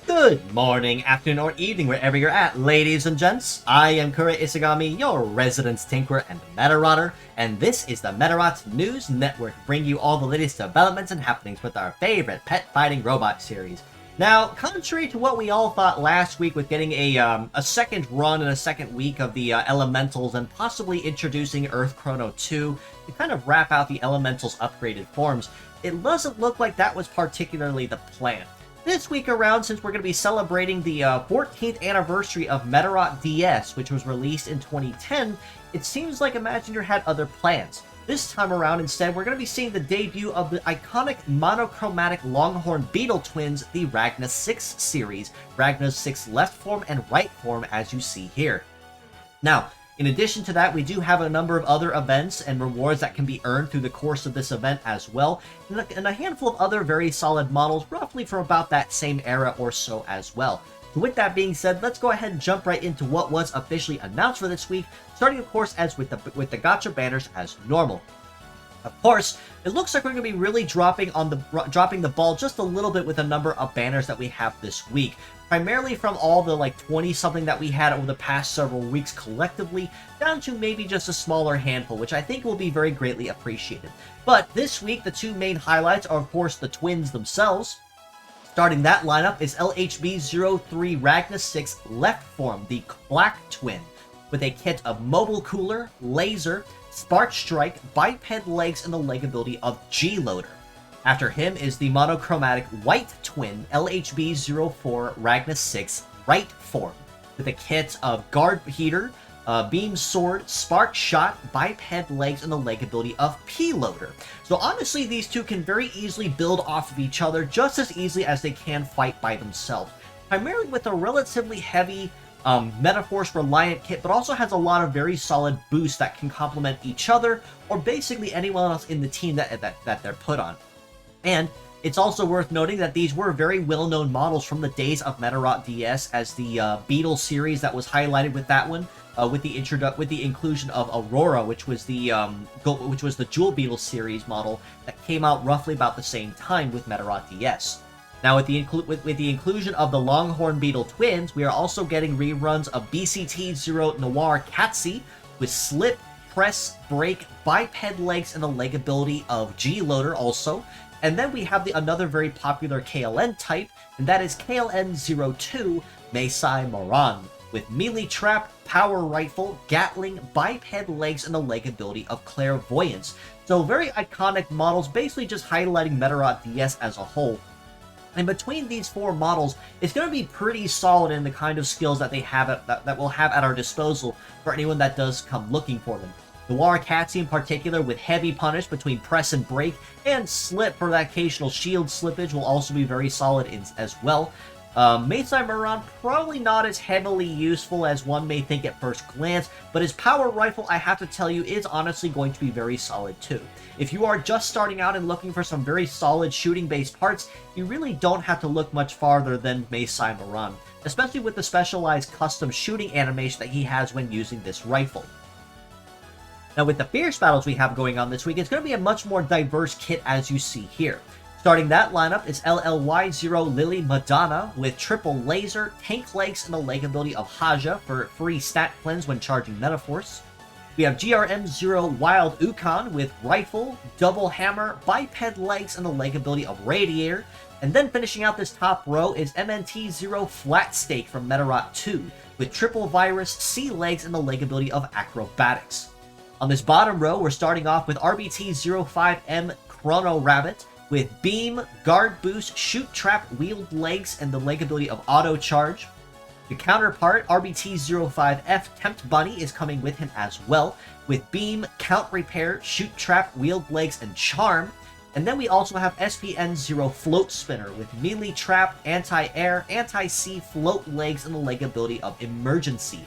Good morning, afternoon, or evening, wherever you're at, ladies and gents. I am Kurojiri, your resident tinkerer and Medarotter, and this is the Medarot News Network, bringing you all the latest developments and happenings with our favorite pet fighting robot series. Now, contrary to what we all thought last week with getting a second run and a second week of the Elementals and possibly introducing Earth Chrono 2 to kind of wrap out the Elementals' upgraded forms, it doesn't look like that was particularly the plan. This week around, since we're going to be celebrating the 14th anniversary of Medarot DS, which was released in 2010, it seems like Imagineer had other plans. This time around, instead, we're going to be seeing the debut of the iconic monochromatic Longhorn Beetle twins, the Ragna 6 series, Ragna's 6 left form and right form, as you see here. Now, in addition to that, we do have a number of other events and rewards that can be earned through the course of this event as well, and a handful of other very solid models, roughly from about that same era or so as well. So with that being said, let's go ahead and jump right into what was officially announced for this week, starting of course as with the gacha banners as normal. Of course, it looks like we're going to be really dropping the ball just a little bit with a number of banners that we have this week. Primarily from all the 20-something that we had over the past several weeks collectively, down to maybe just a smaller handful, which I think will be very greatly appreciated. But this week, the two main highlights are of course the twins themselves. Starting that lineup is LHB03 Ragna 6 left form, the Black Twin, with a kit of Mobile Cooler, Laser, Spark Strike, Biped Legs, and the leg ability of G-Loader. After him is the monochromatic White Twin LHB04 Ragna 6 right form, with a kit of Guard Heater, Beam Sword, Spark Shot, Biped Legs, and the leg ability of P-Loader. So honestly, these two can very easily build off of each other just as easily as they can fight by themselves. Primarily with a relatively heavy Metaforce reliant kit, but also has a lot of very solid boosts that can complement each other, or basically anyone else in the team that they're put on. And it's also worth noting that these were very well-known models from the days of Medarot DS, as the Beetle series that was highlighted with that one, with the inclusion of Aurora, which was the Jewel Beetle series model that came out roughly about the same time with Medarot DS. Now, with the inclusion of the Longhorn Beetle twins, we are also getting reruns of BCT-0 Noir Katsi with Slip, Press, Break, Biped Legs, and the leg ability of G-Loader also. And then we have another very popular KLN type, and that is KLN-02 Meisai Moran, with Melee Trap, Power Rifle, Gatling, Biped Legs, and the leg ability of Clairvoyance. So very iconic models, basically just highlighting Medarot DS as a whole. And between these four models, it's going to be pretty solid in the kind of skills that they have that we'll have at our disposal for anyone that does come looking for them. Noir Katsi in particular, with heavy punish between press and break, and slip for that occasional shield slippage, will also be very solid as well. Meisai Moran, probably not as heavily useful as one may think at first glance, but his power rifle, I have to tell you, is honestly going to be very solid too. If you are just starting out and looking for some very solid shooting-based parts, you really don't have to look much farther than Meisai Moran, especially with the specialized custom shooting animation that he has when using this rifle. Now, with the Fierce battles we have going on this week, it's going to be a much more diverse kit as you see here. Starting that lineup is LLY0 Lily Madonna with triple laser, tank legs, and the leg ability of Haja for free stat cleanse when charging Metaforce. We have GRM0 Wild Ukon with rifle, double hammer, biped legs, and the leg ability of Radiator. And then finishing out this top row is MNT0 Flat Stake from Medarot 2 with triple virus, sea legs, and the leg ability of Acrobatics. On this bottom row, we're starting off with RBT-05M Chrono Rabbit with Beam, Guard Boost, Shoot Trap, Wheeled Legs, and the leg ability of Auto Charge. The counterpart, RBT-05F Tempt Bunny, is coming with him as well, with Beam, Count Repair, Shoot Trap, Wheeled Legs, and Charm. And then we also have SPN-0 Float Spinner with Melee Trap, Anti-Air, Anti-Sea, Float Legs, and the leg ability of Emergency.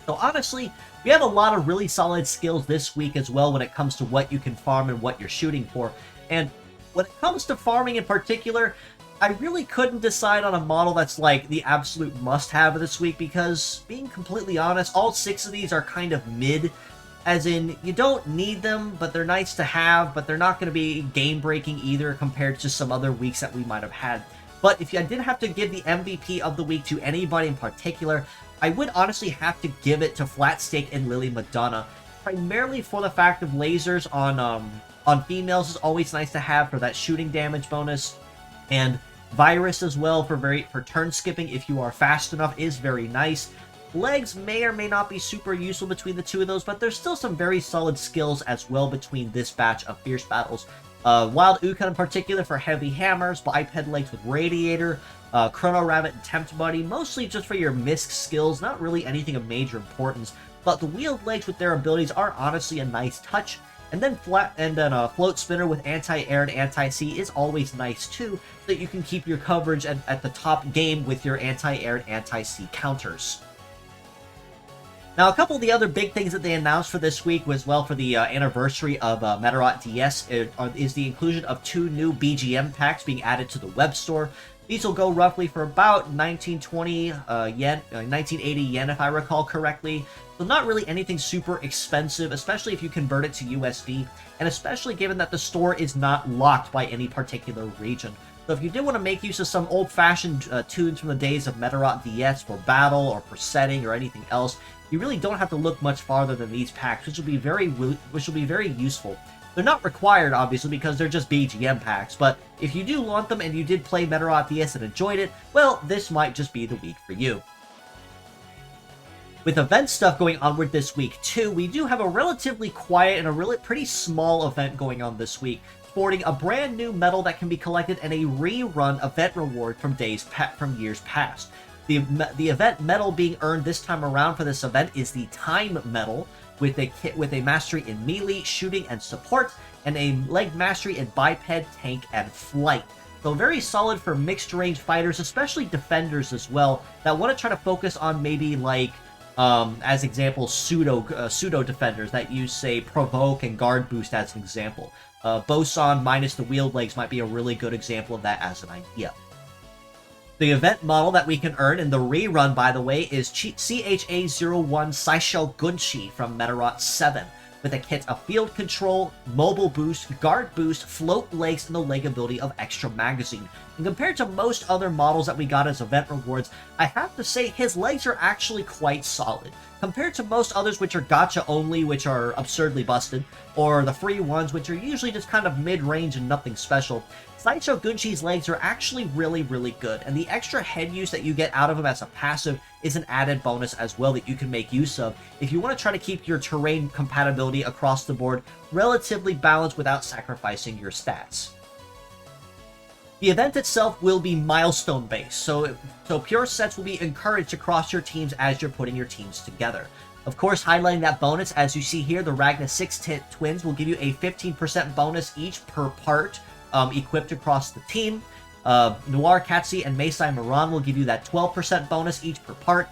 So honestly, we have a lot of really solid skills this week as well when it comes to what you can farm and what you're shooting for. And when it comes to farming in particular, I really couldn't decide on a model that's like the absolute must-have this week because, being completely honest, all 6 of these are kind of mid. As in, you don't need them, but they're nice to have, but they're not going to be game-breaking either compared to some other weeks that we might have had. But if I did have to give the MVP of the week to anybody in particular, I would honestly have to give it to Flatstake and Lily Madonna, primarily for the fact of lasers on females is always nice to have for that shooting damage bonus, and Virus as well for turn skipping if you are fast enough is very nice. Legs may or may not be super useful between the 2 of those, but there's still some very solid skills as well between this batch of Fierce Battles. Wild Uka in particular for heavy hammers, biped legs with Radiator, Chrono Rabbit and Tempt Buddy, mostly just for your misc skills, not really anything of major importance, but the wheeled legs with their abilities are honestly a nice touch. And then Float Spinner with anti-air and anti-sea is always nice too, so that you can keep your coverage at the top game with your anti-air and anti-sea counters. Now, a couple of the other big things that they announced for this week was, well, for the anniversary of Medarot DS, is the inclusion of 2 new BGM packs being added to the web store. These will go roughly for about 1920 yen, 1980 yen if I recall correctly. So not really anything super expensive, especially if you convert it to USD, and especially given that the store is not locked by any particular region. So if you did want to make use of some old-fashioned tunes from the days of Medarot DS for battle or for setting or anything else, you really don't have to look much farther than these packs, which will be very useful. They're not required, obviously, because they're just BGM packs, but if you do want them and you did play Medarot DS and enjoyed it, well, this might just be the week for you. With event stuff going onward this week, too, we do have a relatively quiet and a really pretty small event going on this week, sporting a brand new medal that can be collected and a rerun event reward from years past. The event medal being earned this time around for this event is the Time Medal, with a mastery in melee, shooting, and support, and a leg mastery in biped, tank, and flight. So very solid for mixed range fighters, especially defenders as well, that want to try to focus on maybe like, as example, pseudo defenders that use, say, provoke and guard boost as an example. Boson minus the wheeled legs might be a really good example of that as an idea. The event model that we can earn in the rerun, by the way, is CHA-01 Saishou Gunshi from Medarot 7, with a kit of field control, mobile boost, guard boost, float legs, and the leg ability of extra magazine. And compared to most other models that we got as event rewards, I have to say his legs are actually quite solid. Compared to most others which are gacha only, which are absurdly busted, or the free ones which are usually just kind of mid-range and nothing special, Saishou Gunshi's legs are actually really, really good, and the extra head use that you get out of him as a passive is an added bonus as well that you can make use of if you want to try to keep your terrain compatibility across the board relatively balanced without sacrificing your stats. The event itself will be milestone based, so pure sets will be encouraged across your teams as you're putting your teams together. Of course, highlighting that bonus, as you see here, the Ragna 6 twins will give you a 15% bonus each per part equipped across the team. Noir Katsi and Meisai Moran will give you that 12% bonus each per part.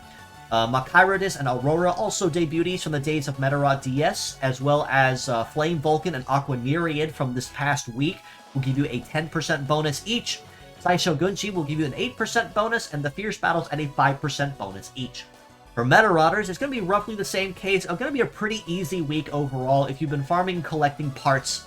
Makairodis and Aurora, also debutees from the days of Medarot DS, as well as Flame Vulcan and Aqua Nereid from this past week, will give you a 10% bonus each. Saishou Gunshi will give you an 8% bonus, and the Fierce Battles at a 5% bonus each. For Medarotters, it's going to be roughly the same case. It's going to be a pretty easy week overall if you've been farming and collecting parts,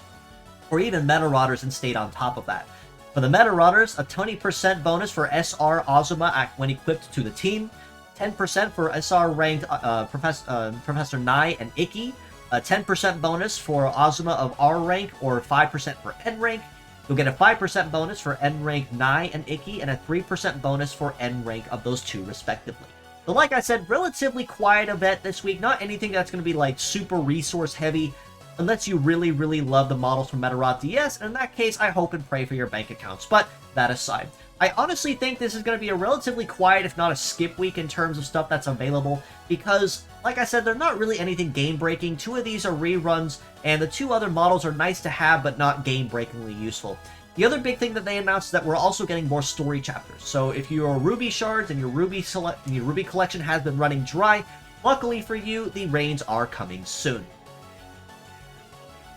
or even Medarotters and stayed on top of that. For the Medarotters, a 20% bonus for SR Azuma when equipped to the team, 10% for SR ranked Professor Nai and Ikki, a 10% bonus for Azuma of R rank or 5% for N rank. You'll get a 5% bonus for N rank Nai and Ikki, and a 3% bonus for N rank of those two respectively. So like I said, relatively quiet event this week, not anything that's going to be like super resource heavy, unless you really, really love the models from Medarot DS, and in that case, I hope and pray for your bank accounts. But that aside, I honestly think this is going to be a relatively quiet, if not a skip week in terms of stuff that's available, because, like I said, they're not really anything game-breaking. 2 of these are reruns, and the 2 other models are nice to have, but not game-breakingly useful. The other big thing that they announced is that we're also getting more story chapters. So if your Ruby shards and your Ruby collection has been running dry, Luckily for you, the rains are coming soon.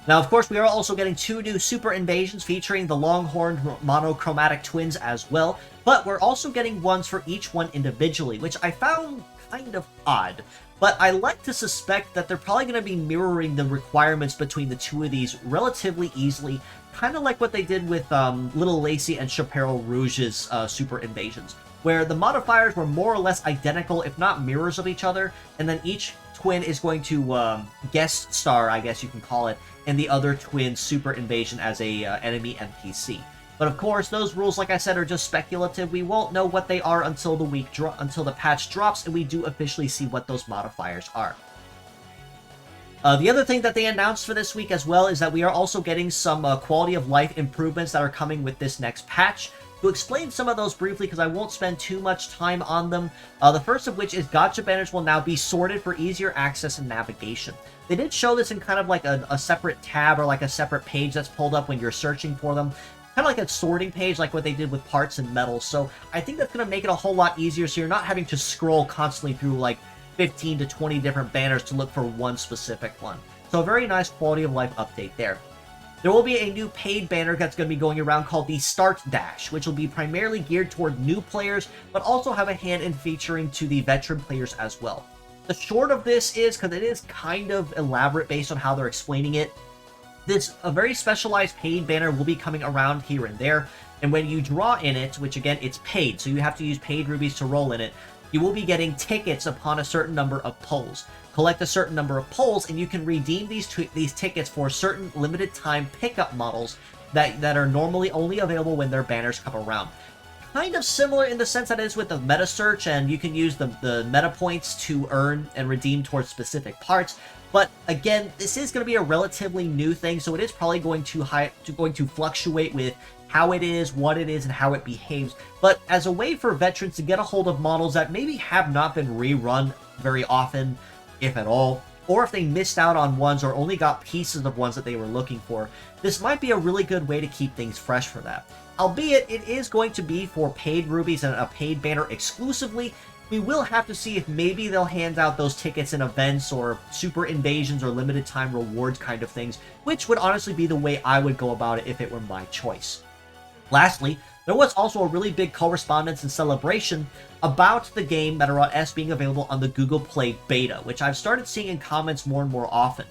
Now, of course, we are also getting 2 new Super Invasions featuring the Longhorned Monochromatic twins as well, but we're also getting ones for each one individually, which I found kind of odd. But I like to suspect that they're probably going to be mirroring the requirements between the 2 of these relatively easily, kind of like what they did with Little Lacey and Chaparral Rouge's Super Invasions, where the modifiers were more or less identical, if not mirrors of each other, and then each twin is going to guest star, I guess you can call it, in the other twin's Super Invasion as a enemy NPC. But of course, those rules, like I said, are just speculative. We won't know what they are until the patch drops, and we do officially see what those modifiers are. The other thing that they announced for this week as well is that we are also getting some quality of life improvements that are coming with this next patch. To explain some of those briefly, because I won't spend too much time on them, the first of which is gacha banners will now be sorted for easier access and navigation. They did show this in kind of like a separate tab or like a separate page that's pulled up when you're searching for them. Kind of like a sorting page like what they did with parts and metals. So I think that's going to make it a whole lot easier so you're not having to scroll constantly through like 15 to 20 different banners to look for one specific one. So a very nice quality of life update there. There will be a new paid banner that's going to be going around called the Start Dash, which will be primarily geared toward new players, but also have a hand in featuring to the veteran players as well. The short of this is, because it is kind of elaborate based on how they're explaining it, a very specialized paid banner will be coming around here and there, and when you draw in it, which again, it's paid, so you have to use paid rubies to roll in it, you will be getting tickets upon a certain number of pulls. Collect a certain number of pulls, and you can redeem these tickets for certain limited time pickup models that are normally only available when their banners come around. Kind of similar in the sense that it is with the meta search, and you can use the meta points to earn and redeem towards specific parts. But again, this is going to be a relatively new thing, so it is probably going to fluctuate with how it is, what it is, and how it behaves. But as a way for veterans to get a hold of models that maybe have not been rerun very often, if at all, or if they missed out on ones or only got pieces of ones that they were looking for, this might be a really good way to keep things fresh for that. Albeit, it is going to be for paid rubies and a paid banner exclusively. We will have to see if maybe they'll hand out those tickets in events or super invasions or limited time rewards kind of things, which would honestly be the way I would go about it if it were my choice. Lastly, there was also a really big correspondence and celebration about the game Medarot S being available on the Google Play Beta, which I've started seeing in comments more and more often.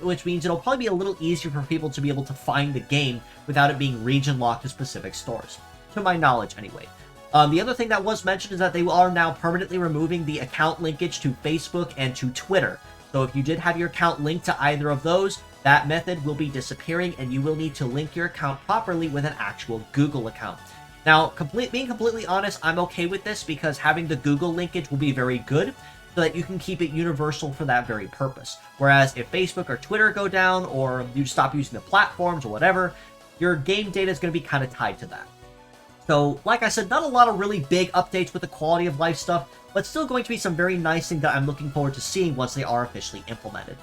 Which means it'll probably be a little easier for people to be able to find the game without it being region locked to specific stores. To my knowledge, anyway. The other thing that was mentioned is that they are now permanently removing the account linkage to Facebook and to Twitter. So if you did have your account linked to either of those, that method will be disappearing, and you will need to link your account properly with an actual Google account. Now, being completely honest, I'm okay with this because having the Google linkage will be very good so that you can keep it universal for that very purpose. Whereas if Facebook or Twitter go down, or you stop using the platforms or whatever, your game data is going to be kind of tied to that. So, like I said, not a lot of really big updates with the quality of life stuff, but still going to be some very nice things that I'm looking forward to seeing once they are officially implemented.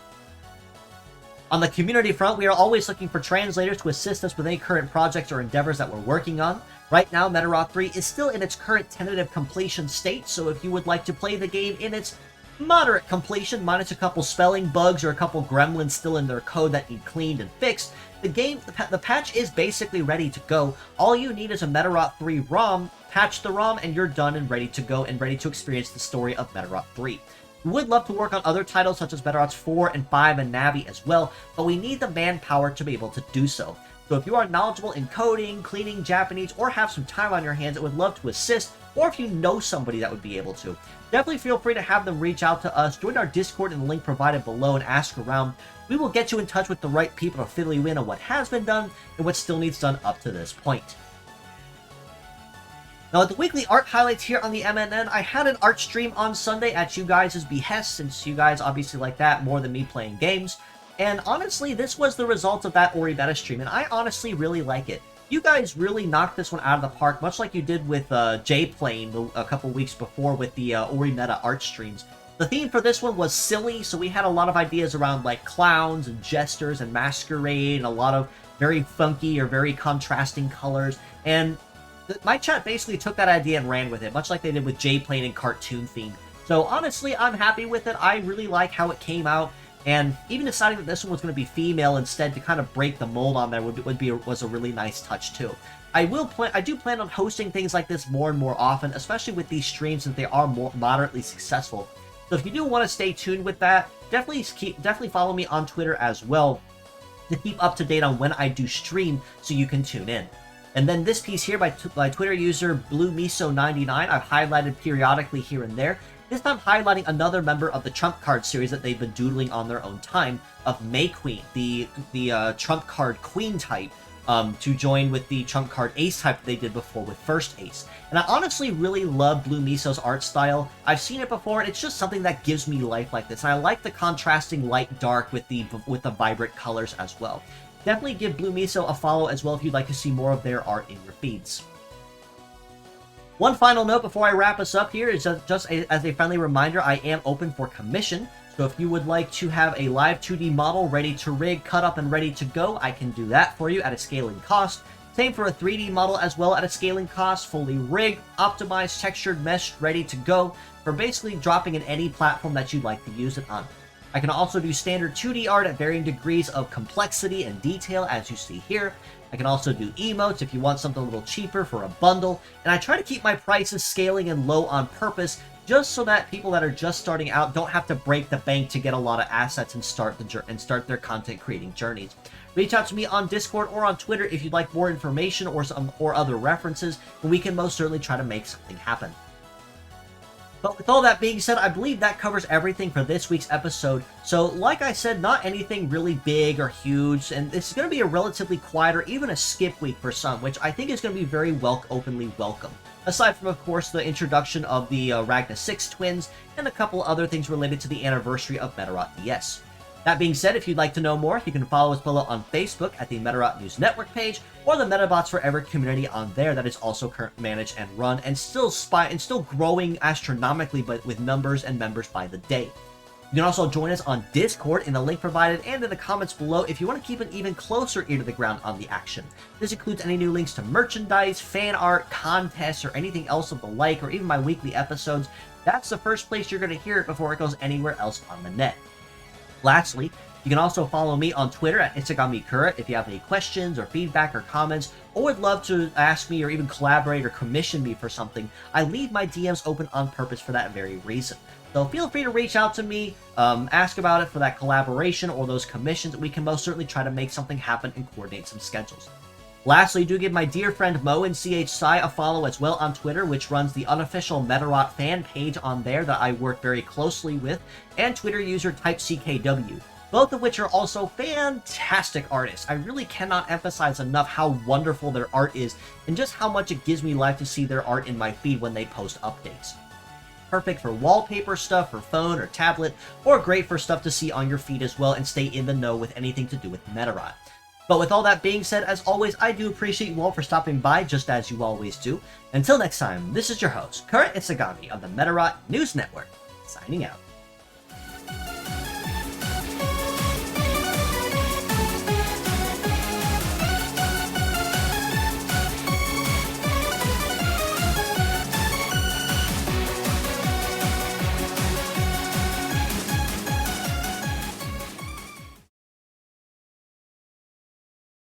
On the community front, we are always looking for translators to assist us with any current projects or endeavors that we're working on. Right now, Medarot 3 is still in its current tentative completion state, so if you would like to play the game in its moderate completion, minus a couple spelling bugs or a couple gremlins still in their code that need cleaned and fixed, the patch is basically ready to go. All you need is a Medarot 3 ROM, patch the ROM, and you're done and ready to go and ready to experience the story of Medarot 3. We would love to work on other titles such as Medarots 4 and 5 and Navi as well, but we need the manpower to be able to do so. So if you are knowledgeable in coding, cleaning Japanese, or have some time on your hands and would love to assist, or if you know somebody that would be able to, definitely feel free to have them reach out to us, join our Discord in the link provided below, and ask around. We will get you in touch with the right people to fill you in on what has been done and what still needs done up to this point. Now, at the weekly art highlights here on the MNN, I had an art stream on Sunday at you guys' behest, since you guys obviously like that more than me playing games. And honestly, this was the result of that Ori Meta stream, and I honestly really like it. You guys really knocked this one out of the park, much like you did with J-Plane a couple weeks before with the Ori Meta art streams. The theme for this one was silly, so we had a lot of ideas around like clowns and jesters and masquerade, and a lot of very funky or very contrasting colors, and my chat basically took that idea and ran with it, much like they did with J-Plane and cartoon theme. So honestly, I'm happy with it. I really like how it came out, and even deciding that this one was going to be female instead to kind of break the mold on there was a really nice touch too. I do plan on hosting things like this more and more often, especially with these streams since they are more moderately successful. So if you do want to stay tuned with that, definitely follow me on Twitter as well to keep up to date on when I do stream so you can tune in. And then this piece here by Twitter user BlueMiso99, I've highlighted periodically here and there. This time highlighting another member of the Trump card series that they've been doodling on their own time of May Queen, the Trump card Queen type, to join with the Trump card Ace type that they did before with First Ace. And I honestly really love Blue Miso's art style. I've seen it before, and it's just something that gives me life like this. And I like the contrasting light-dark with the vibrant colors as well. Definitely give Blue Miso a follow as well if you'd like to see more of their art in your feeds. One final note before I wrap us up here is just as a friendly reminder, I am open for commission. So if you would like to have a live 2D model ready to rig, cut up, and ready to go, I can do that for you at a scaling cost. Same for a 3D model as well at a scaling cost, fully rigged, optimized, textured, meshed, ready to go, for basically dropping in any platform that you'd like to use it on. I can also do standard 2D art at varying degrees of complexity and detail, as you see here. I can also do emotes if you want something a little cheaper for a bundle, and I try to keep my prices scaling and low on purpose, just so that people that are just starting out don't have to break the bank to get a lot of assets and start their content creating journeys. Reach out to me on Discord or on Twitter if you'd like more information or other references, and we can most certainly try to make something happen. But with all that being said, I believe that covers everything for this week's episode. So, like I said, not anything really big or huge, and this is going to be a relatively quiet or even a skip week for some, which I think is going to be very openly welcome. Aside from, of course, the introduction of the Ragna 6 twins, and a couple other things related to the anniversary of Medarot DS. That being said, if you'd like to know more, you can follow us below on Facebook at the Medarot News Network page, or the Metabots Forever community on there that is also currently managed and run, and still growing astronomically, but with numbers and members by the day. You can also join us on Discord in the link provided and in the comments below if you want to keep an even closer ear to the ground on the action. This includes any new links to merchandise, fan art, contests, or anything else of the like, or even my weekly episodes. That's the first place you're going to hear it before it goes anywhere else on the net. Lastly, you can also follow me on Twitter at ItsuGamiKura if you have any questions or feedback or comments, or would love to ask me or even collaborate or commission me for something. I leave my DMs open on purpose for that very reason. So feel free to reach out to me, ask about it for that collaboration or those commissions. We can most certainly try to make something happen and coordinate some schedules. Lastly, do give my dear friend Mo and CHSci a follow as well on Twitter, which runs the unofficial Medarot fan page on there that I work very closely with, and Twitter user TypeCKW, both of which are also fantastic artists. I really cannot emphasize enough how wonderful their art is, and just how much it gives me life to see their art in my feed when they post updates. Perfect for wallpaper stuff for phone or tablet, or great for stuff to see on your feed as well and stay in the know with anything to do with Medarot. But with all that being said, as always, I do appreciate you all for stopping by, just as you always do. Until next time, this is your host, Kura Isagami of the Medarot News Network, signing out.